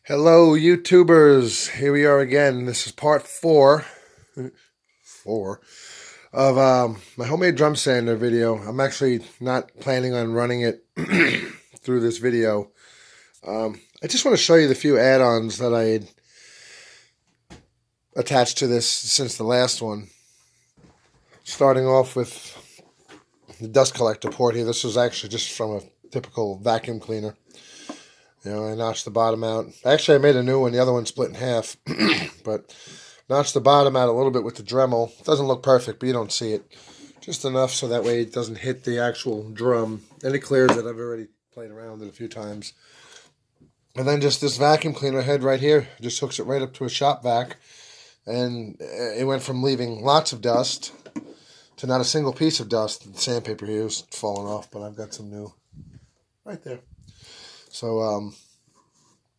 Hello, YouTubers. Here we are again. This is part four of my homemade drum sander video. I'm actually not planning on running it through this video. I just want to show you the few add-ons that I had attached to this since the last one. Starting off with the dust collector port here. This was actually just from a typical vacuum cleaner. I notched the bottom out. Actually, I made a new one. The other one split in half. But notched the bottom out a little bit with the Dremel. It doesn't look perfect, but you don't see it. Just enough so that way it doesn't hit the actual drum. And it clears it. I've already played around with it a few times. And then just this vacuum cleaner head right here. Just hooks it right up to a shop vac. And it went from leaving lots of dust to not a single piece of dust. The sandpaper here is falling off, but I've got some new right there. So,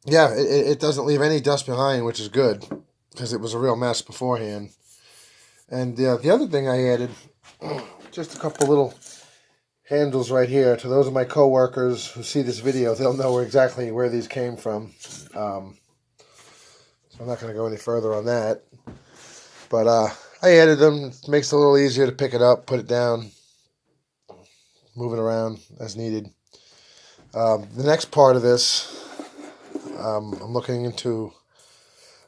yeah, it doesn't leave any dust behind, which is good, because it was a real mess beforehand. And the other thing I added, just a couple little handles right here. To those of my coworkers who see this video, they'll know exactly where these came from. So I'm not going to go any further on that. But I added them. It makes it a little easier to pick it up, put it down, move it around as needed. The next part of this, I'm looking into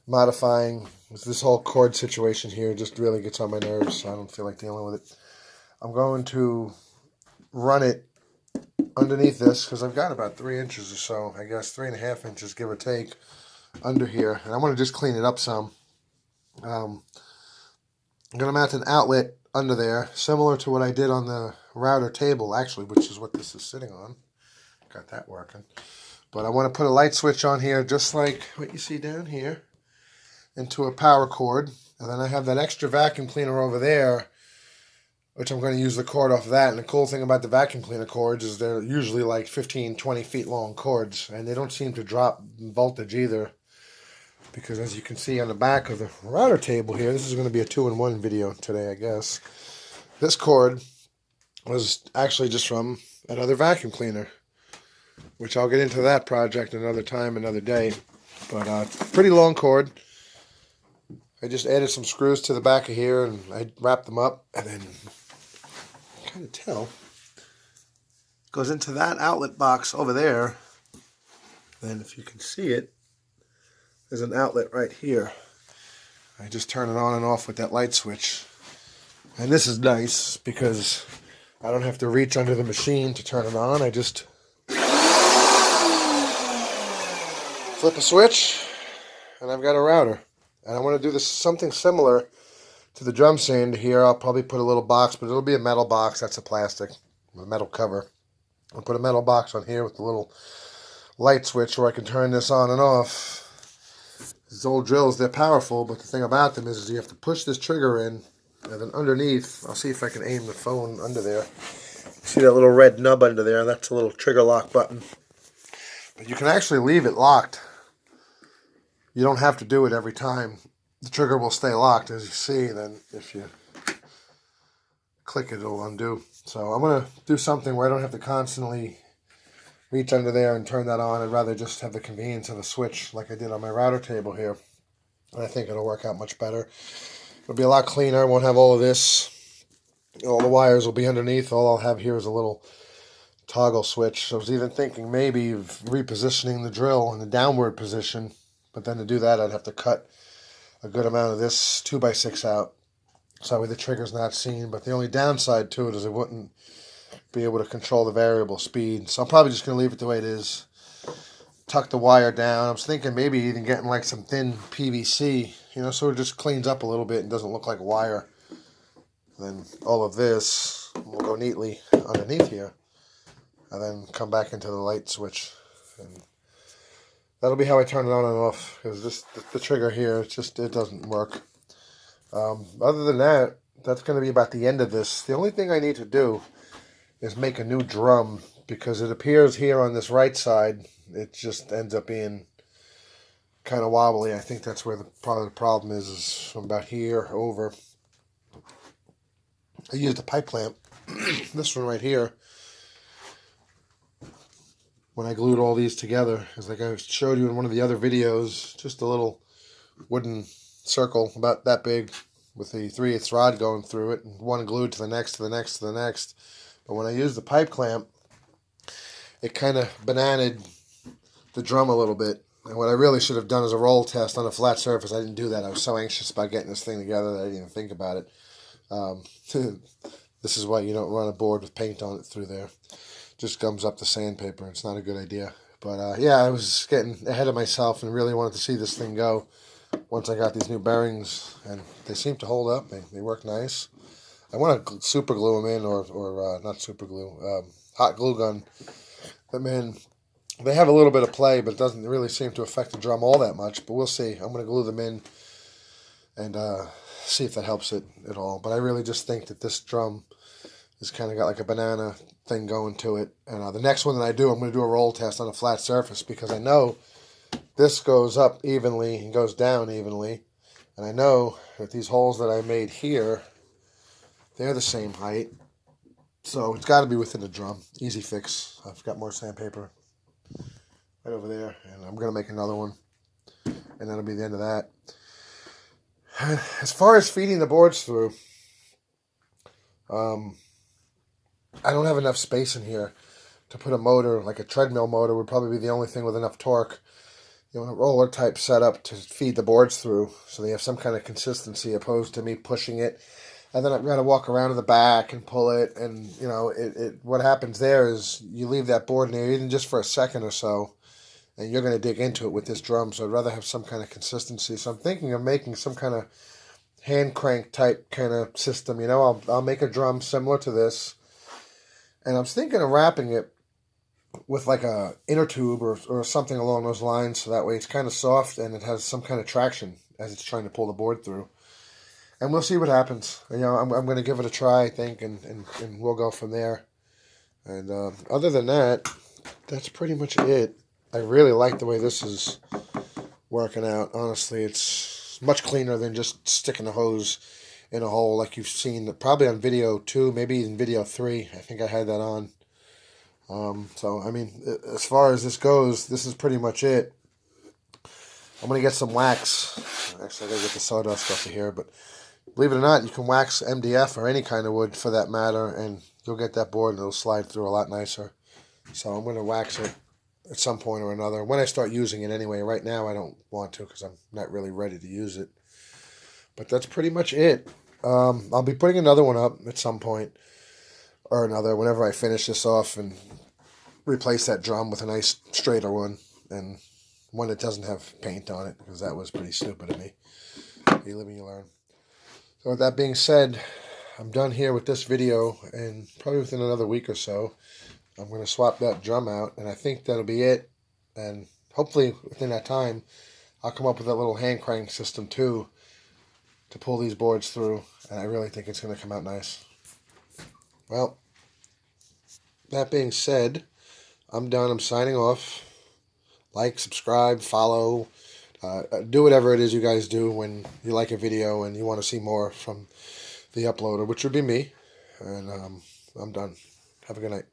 modifying. This whole cord situation here just really gets on my nerves, so I don't feel like dealing with it. I'm going to run it underneath this, because I've got about 3 inches or so, I guess 3.5 inches, give or take, under here. And I want to just clean it up some. I'm going to mount an outlet under there, similar to what I did on the router table, actually, which is what this is sitting on. Got that working. But I want to put a light switch on here, just like what you see down here, into a power cord. And then I have that extra vacuum cleaner over there, which I'm going to use the cord off of that. And the cool thing about the vacuum cleaner cords is they're usually like 15, 20 feet long cords. And they don't seem to drop voltage either. Because as you can see on the back of the router table here, this is going to be a 2-in-1 video today, I guess. This cord was actually just from another vacuum cleaner, which I'll get into that project another time, another day. But pretty long cord. I just added some screws to the back of here, and I wrapped them up, and then kind of tell it goes into that outlet box over there. Then if you can see it, there's an outlet right here. I just turn it on and off with that light switch. And this is nice because I don't have to reach under the machine to turn it on. I just flip a switch, and I've got a router. And I want to do this something similar to the drum sander here. I'll probably put a little box, but it'll be a metal box. That's a plastic, with a metal cover. I'll put a metal box on here with a little light switch where I can turn this on and off. These old drills, they're powerful, but the thing about them is you have to push this trigger in, and then underneath, I'll see if I can aim the phone under there. See that little red nub under there? That's a little trigger lock button. But you can actually leave it locked. You don't have to do it every time. The trigger will stay locked, as you see. Then if you click it, it'll undo. So I'm going to do something where I don't have to constantly reach under there and turn that on. I'd rather just have the convenience of a switch like I did on my router table here. And I think it'll work out much better. It'll be a lot cleaner. I won't have all of this. All the wires will be underneath. All I'll have here is a little toggle switch. I was even thinking maybe of repositioning the drill in the downward position. But then to do that, I'd have to cut a good amount of this 2x6 out. So that way the trigger's not seen. But the only downside to it is it wouldn't be able to control the variable speed. So I'm probably just going to leave it the way it is. Tuck the wire down. I was thinking maybe even getting like some thin PVC, so it just cleans up a little bit and doesn't look like wire. And then all of this will go neatly underneath here. And then come back into the light switch. And that'll be how I turn it on and off, because the trigger here, it doesn't work. Other than that, that's going to be about the end of this. The only thing I need to do is make a new drum, because it appears here on this right side, it just ends up being kind of wobbly. I think that's where part of the problem is from about here over. I used a pipe clamp, this one right here, when I glued all these together. It's like I showed you in one of the other videos, just a little wooden circle about that big with the 3/8 rod going through it, and one glued to the next, to the next, to the next. But when I used the pipe clamp, it kind of bananaed the drum a little bit. And what I really should have done is a roll test on a flat surface. I didn't do that. I was so anxious about getting this thing together that I didn't even think about it. This is why you don't run a board with paint on it through there. Just gums up the sandpaper. It's not a good idea. But yeah, I was getting ahead of myself and really wanted to see this thing go once I got these new bearings. And they seem to hold up. They work nice. I want to super glue them in, or not super glue, hot glue gun them in. They have a little bit of play, but it doesn't really seem to affect the drum all that much. But we'll see. I'm going to glue them in and see if that helps it at all. But I really just think that this drum has kind of got like a banana thing going to it. And the next one that I do, I'm going to do a roll test on a flat surface, because I know this goes up evenly and goes down evenly. And I know that these holes that I made here, they're the same height. So it's got to be within the drum. Easy fix. I've got more sandpaper right over there, and I'm going to make another one, and that'll be the end of that. As far as feeding the boards through, I don't have enough space in here to put a motor. Like a treadmill motor would probably be the only thing with enough torque, a roller type setup to feed the boards through, so they have some kind of consistency, opposed to me pushing it. And then I've got to walk around to the back and pull it, and what happens there is you leave that board in there even just for a second or so, and you're going to dig into it with this drum. So I'd rather have some kind of consistency. So I'm thinking of making some kind of hand crank type kind of system. I'll make a drum similar to this, and I was thinking of wrapping it with like a inner tube or something along those lines, so that way it's kind of soft and it has some kind of traction as it's trying to pull the board through. And we'll see what happens. I'm going to give it a try, I think, and we'll go from there. And other than that, that's pretty much it. I really like the way this is working out. Honestly, it's much cleaner than just sticking a hose in a hole like you've seen probably on video 2, maybe even video 3. I think I had that on. So, I mean, as far as this goes, this is pretty much it. I'm going to get some wax. Actually, I got to get the sawdust off of here, but believe it or not, you can wax MDF or any kind of wood for that matter, and you'll get that board and it'll slide through a lot nicer. So I'm going to wax it at some point or another, when I start using it anyway. Right now I don't want to, because I'm not really ready to use it. But that's pretty much it. I'll be putting another one up at some point or another whenever I finish this off and replace that drum with a nice straighter one, and one that doesn't have paint on it, because that was pretty stupid of me. You live and you learn. So with that being said, I'm done here with this video, and probably within another week or so, I'm going to swap that drum out, and I think that'll be it. And hopefully within that time, I'll come up with that little hand crank system too, to pull these boards through, and I really think it's going to come out nice. Well, that being said, I'm done. I'm signing off. Like, subscribe, follow, do whatever it is you guys do when you like a video and you want to see more from the uploader, which would be me. And I'm done. Have a good night.